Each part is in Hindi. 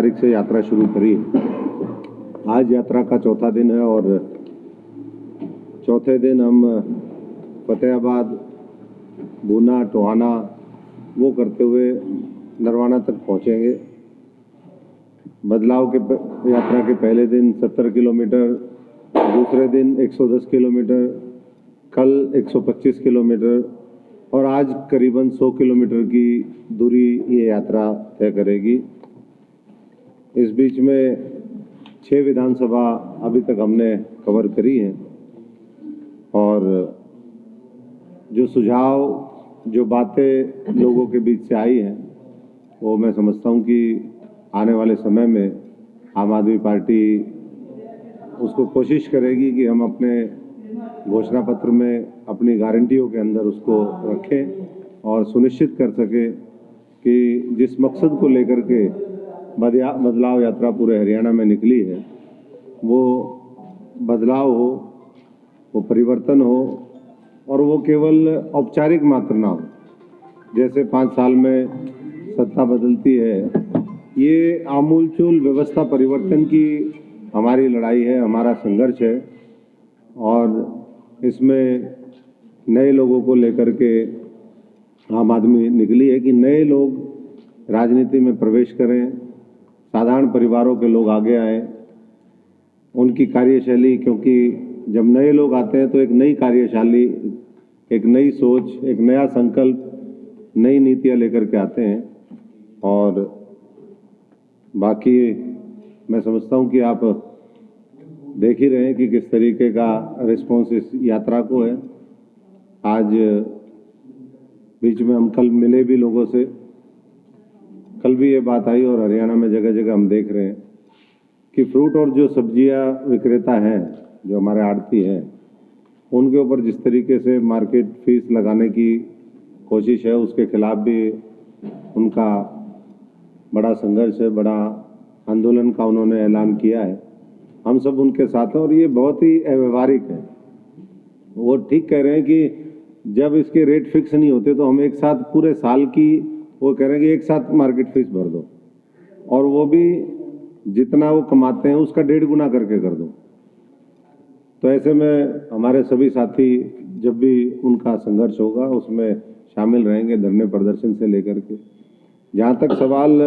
तारीख से यात्रा शुरू करी। आज यात्रा का चौथा दिन है और चौथे दिन हम फतेहाबाद, बूना, टोहाना वो करते हुए नरवाना तक पहुंचेंगे। बदलाव के यात्रा के पहले दिन 70 किलोमीटर, दूसरे दिन 110 किलोमीटर, कल 125 किलोमीटर और आज करीबन 100 किलोमीटर की दूरी ये यात्रा तय करेगी। इस बीच में 6 विधानसभा अभी तक हमने कवर करी हैं और जो सुझाव, जो बातें लोगों के बीच से आई हैं वो मैं समझता हूं कि आने वाले समय में आम आदमी पार्टी उसको कोशिश करेगी कि हम अपने घोषणा पत्र में अपनी गारंटियों के अंदर उसको रखें और सुनिश्चित कर सके कि जिस मकसद को लेकर के बदलाव यात्रा पूरे हरियाणा में निकली है वो बदलाव हो, वो परिवर्तन हो और वो केवल औपचारिक मात्र ना हो। जैसे 5 साल में सत्ता बदलती है, ये आमूलचूल व्यवस्था परिवर्तन की हमारी लड़ाई है, हमारा संघर्ष है और इसमें नए लोगों को लेकर के आम आदमी निकली है कि नए लोग राजनीति में प्रवेश करें, साधारण परिवारों के लोग आगे आए, उनकी कार्यशैली, क्योंकि जब नए लोग आते हैं तो एक नई कार्यशैली, एक नई सोच, एक नया संकल्प, नई नीतियां लेकर के आते हैं। और बाकी मैं समझता हूं कि आप देख ही रहे हैं कि किस तरीके का रिस्पॉन्स इस यात्रा को है। आज बीच में हम कल मिले भी लोगों से, कल भी ये बात आई और हरियाणा में जगह जगह हम देख रहे हैं कि फ्रूट और जो सब्जियां विक्रेता हैं, जो हमारे आड़ती हैं, उनके ऊपर जिस तरीके से मार्केट फीस लगाने की कोशिश है उसके खिलाफ भी उनका बड़ा संघर्ष है, बड़ा आंदोलन का उन्होंने ऐलान किया है। हम सब उनके साथ हैं और ये बहुत ही अव्यवहारिक है। वो ठीक कह रहे हैं कि जब इसके रेट फिक्स नहीं होते तो हम एक साथ पूरे साल की, वो कह रहे हैं कि एक साथ मार्केट फीस भर दो और वो भी जितना वो कमाते हैं उसका 1.5 गुना करके कर दो। तो ऐसे में हमारे सभी साथी जब भी उनका संघर्ष होगा उसमें शामिल रहेंगे, धरने प्रदर्शन से लेकर के। जहाँ तक सवाल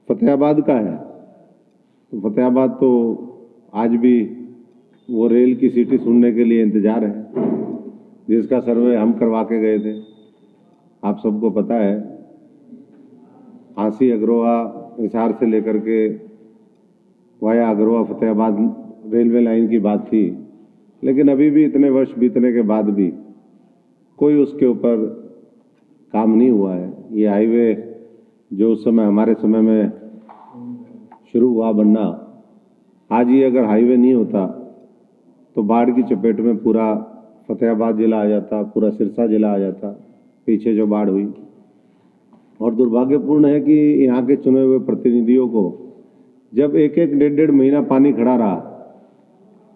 फतेहाबाद का है, तो फतेहाबाद तो आज भी वो रेल की सीटी सुनने के लिए इंतजार है, जिसका सर्वे हम करवा के गए थे। आप सबको पता है, हांसी अग्रोहा हिसार से लेकर के via Agroha Fatehabad railway line की बात थी, लेकिन अभी भी इतने वर्ष बीतने के बाद भी कोई उसके ऊपर काम नहीं हुआ है। ये हाईवे जो उस समय हमारे समय में शुरू हुआ बनना, आज ये अगर हाईवे नहीं होता तो बाढ़ की चपेट में पूरा फतेहाबाद जिला आ जाता, पूरा सिरसा जिला आ जाता, पीछे जो बाढ़ हुई। और दुर्भाग्यपूर्ण है कि यहाँ के चुने हुए प्रतिनिधियों को जब एक 1.5 महीना पानी खड़ा रहा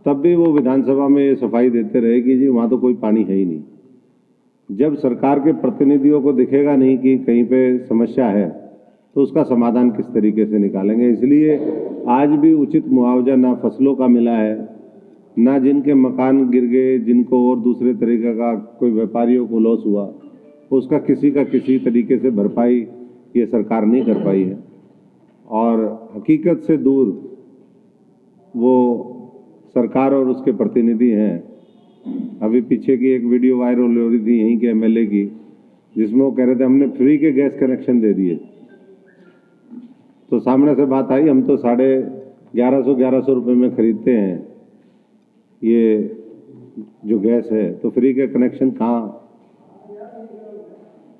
तब भी वो विधानसभा में ये सफाई देते रहे कि जी वहाँ तो कोई पानी है ही नहीं। जब सरकार के प्रतिनिधियों को दिखेगा नहीं कि कहीं पे समस्या है तो उसका समाधान किस तरीके से निकालेंगे। इसलिए आज भी उचित मुआवजा ना फसलों का मिला है, ना जिनके मकान गिर गए, जिनको और दूसरे तरीके का कोई व्यापारियों को लॉस हुआ, उसका किसी तरीके से भरपाई ये सरकार नहीं कर पाई है। और हकीकत से दूर वो सरकार और उसके प्रतिनिधि हैं। अभी पीछे की एक वीडियो वायरल हो रही थी यहीं के एमएलए की, जिसमें वो कह रहे थे हमने फ्री के गैस कनेक्शन दे दिए। तो सामने से बात आई, हम तो 1150 रुपये में खरीदते हैं ये जो गैस है, तो फ्री के कनेक्शन कहाँ?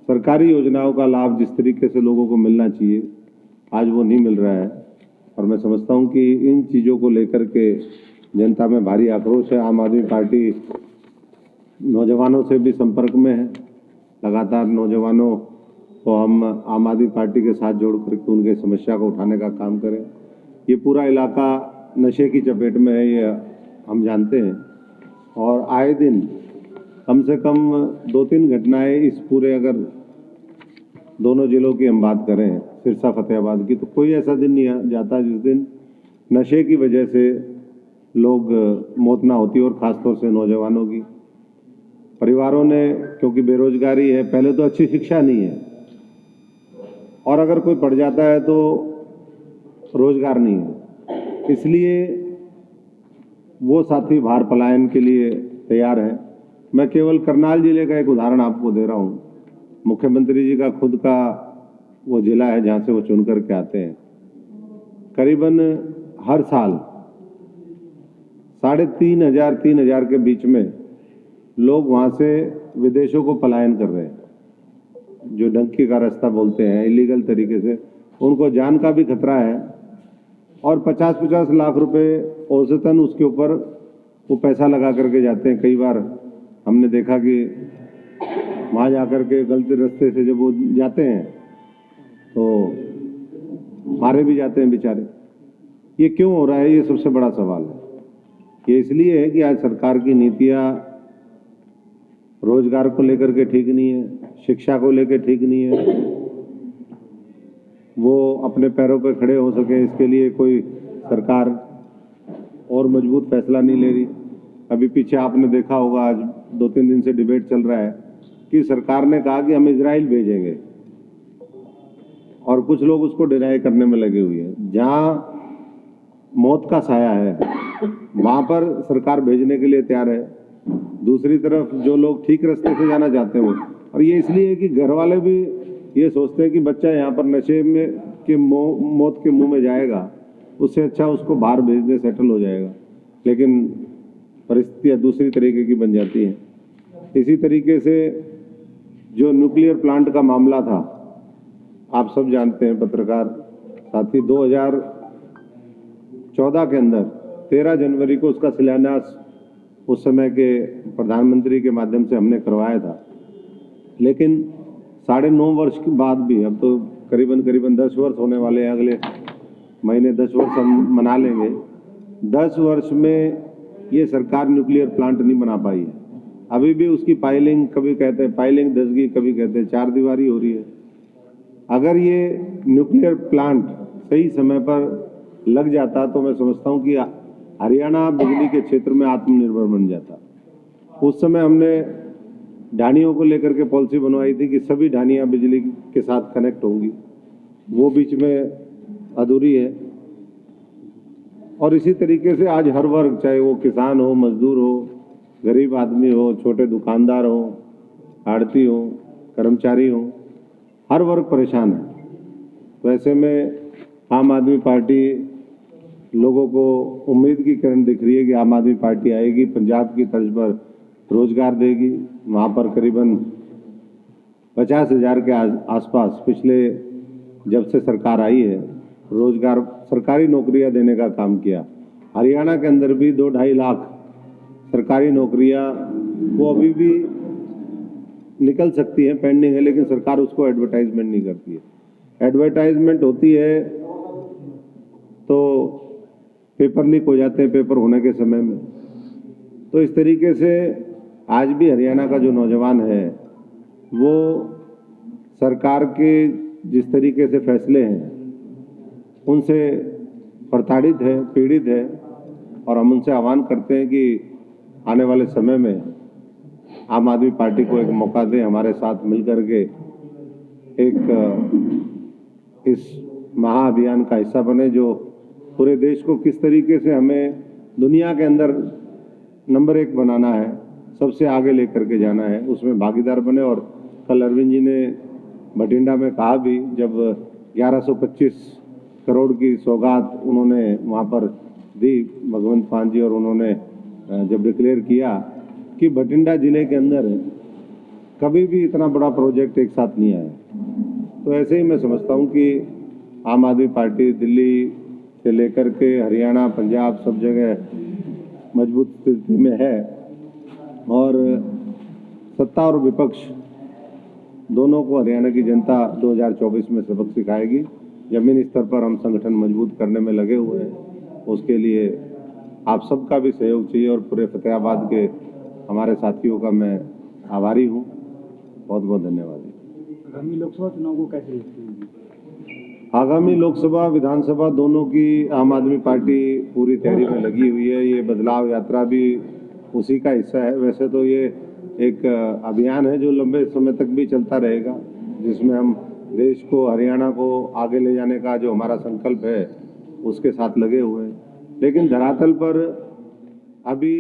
सरकारी योजनाओं का लाभ जिस तरीके से लोगों को मिलना चाहिए आज वो नहीं मिल रहा है। और मैं समझता हूं कि इन चीज़ों को लेकर के जनता में भारी आक्रोश है। आम आदमी पार्टी नौजवानों से भी संपर्क में है, लगातार नौजवानों को हम आम आदमी पार्टी के साथ जोड़ करके उनके समस्या को उठाने का काम करें। ये पूरा इलाका नशे की चपेट में है, ये हम जानते हैं और आए दिन कम से कम 2-3 घटनाएं इस पूरे, अगर दोनों जिलों की हम बात करें, सिरसा फतेहाबाद की, तो कोई ऐसा दिन नहीं जाता जिस दिन नशे की वजह से लोग मौत ना होती, और ख़ासतौर से नौजवानों की। परिवारों ने, क्योंकि बेरोजगारी है, पहले तो अच्छी शिक्षा नहीं है, और अगर कोई पढ़ जाता है तो रोजगार नहीं है, इसलिए वो साथी बाहर पलायन के लिए तैयार हैं। मैं केवल करनाल जिले का एक उदाहरण आपको दे रहा हूँ। मुख्यमंत्री जी का खुद का वो जिला है जहाँ से वो चुन करके आते हैं। करीबन हर साल 3,500 के बीच में लोग वहाँ से विदेशों को पलायन कर रहे हैं, जो डंकी का रास्ता बोलते हैं, इलीगल तरीके से। उनको जान का भी खतरा है, और 50-50 लाख रुपए औसतन उसके ऊपर वो पैसा लगा करके जाते हैं। कई बार हमने देखा कि वहाँ जाकर के गलत रास्ते से जब वो जाते हैं तो मारे भी जाते हैं बेचारे। ये क्यों हो रहा है, ये सबसे बड़ा सवाल है। ये इसलिए है कि आज सरकार की नीतियाँ रोजगार को लेकर के ठीक नहीं है, शिक्षा को लेकर ठीक नहीं है, वो अपने पैरों पर खड़े हो सके इसके लिए कोई सरकार और मजबूत फैसला नहीं ले रही। अभी पीछे आपने देखा होगा, आज 2-3 दिन से डिबेट चल रहा है कि सरकार ने कहा कि हम इजराइल भेजेंगे, और कुछ लोग उसको डिनाई करने में लगे हुए हैं। जहां मौत का साया है वहां पर सरकार भेजने के लिए तैयार है। दूसरी तरफ जो लोग ठीक रास्ते से जाना चाहते हैं, और ये इसलिए है कि घर वाले भी ये सोचते हैं कि बच्चा यहाँ पर नशे में के मौत के मुंह में जाएगा, उससे अच्छा उसको बाहर भेज दे, सेटल हो जाएगा। लेकिन परिस्थितियाँ दूसरी तरीके की बन जाती हैं। इसी तरीके से जो न्यूक्लियर प्लांट का मामला था, आप सब जानते हैं, पत्रकार साथी, 2014 के अंदर 13 जनवरी को उसका शिलान्यास उस समय के प्रधानमंत्री के माध्यम से हमने करवाया था। लेकिन 9.5 वर्ष के बाद भी, अब तो करीबन 10 वर्ष होने वाले हैं, अगले महीने 10 वर्ष हम मना लेंगे। 10 वर्ष में ये सरकार न्यूक्लियर प्लांट नहीं बना पाई है। अभी भी उसकी पाइलिंग, कभी कहते हैं पाइलिंग धसगी, कभी कहते हैं 4 दीवारी हो रही है। अगर ये न्यूक्लियर प्लांट सही समय पर लग जाता तो मैं समझता हूँ कि हरियाणा बिजली के क्षेत्र में आत्मनिर्भर बन जाता। उस समय हमने ढानियों को लेकर के पॉलिसी बनवाई थी कि सभी ढानियाँ बिजली के साथ कनेक्ट होंगी, वो बीच में अधूरी है। और इसी तरीके से आज हर वर्ग, चाहे वो किसान हो, मजदूर हो, गरीब आदमी हो, छोटे दुकानदार हो, आड़ती हो, कर्मचारी हो, हर वर्ग परेशान है। तो ऐसे में आम आदमी पार्टी, लोगों को उम्मीद की किरण दिख रही है कि आम आदमी पार्टी आएगी, पंजाब की तर्ज पर रोजगार देगी। वहाँ पर करीबन 50,000 के आसपास पिछले जब से सरकार आई है रोजगार, सरकारी नौकरियां देने का काम किया। हरियाणा के अंदर भी 2-2.5 लाख सरकारी नौकरियां वो अभी भी निकल सकती हैं, पेंडिंग है, लेकिन सरकार उसको एडवर्टाइजमेंट नहीं करती है। एडवर्टाइजमेंट होती है तो पेपर लीक हो जाते हैं पेपर होने के समय में। तो इस तरीके से आज भी हरियाणा का जो नौजवान है वो सरकार के जिस तरीके से फैसले हैं उनसे प्रताड़ित है, पीड़ित है, और हम उनसे आह्वान करते हैं कि आने वाले समय में आम आदमी पार्टी को एक मौका दें, हमारे साथ मिलकर के एक इस महाअभियान का हिस्सा बने, जो पूरे देश को किस तरीके से हमें दुनिया के अंदर नंबर 1 बनाना है, सबसे आगे लेकर के जाना है, उसमें भागीदार बने। और कल अरविंद जी ने बठिंडा में कहा भी, जब 1125 करोड़ की सौगात उन्होंने वहाँ पर दी भगवंत मान जी, और उन्होंने जब डिक्लेयर किया कि बठिंडा जिले के अंदर कभी भी इतना बड़ा प्रोजेक्ट एक साथ नहीं आया, तो ऐसे ही मैं समझता हूँ कि आम आदमी पार्टी दिल्ली से लेकर के हरियाणा, पंजाब, सब जगह मजबूत स्थिति में है, और सत्ता और विपक्ष दोनों को हरियाणा की जनता 2024 में सबक सिखाएगी। जमीनी स्तर पर हम संगठन मजबूत करने में लगे हुए हैं, उसके लिए आप सबका भी सहयोग चाहिए, और पूरे फतेहाबाद के हमारे साथियों का मैं आभारी हूँ। बहुत बहुत धन्यवाद। आगामी लोकसभा चुनाव को कैसे देखते हैं? आगामी लोकसभा विधानसभा दोनों की आम आदमी पार्टी पूरी तैयारी में लगी हुई है। ये बदलाव यात्रा भी उसी का हिस्सा है। वैसे तो ये एक अभियान है जो लंबे समय तक भी चलता रहेगा, जिसमें हम देश को, हरियाणा को आगे ले जाने का जो हमारा संकल्प है उसके साथ लगे हुए हैं। लेकिन धरातल पर अभी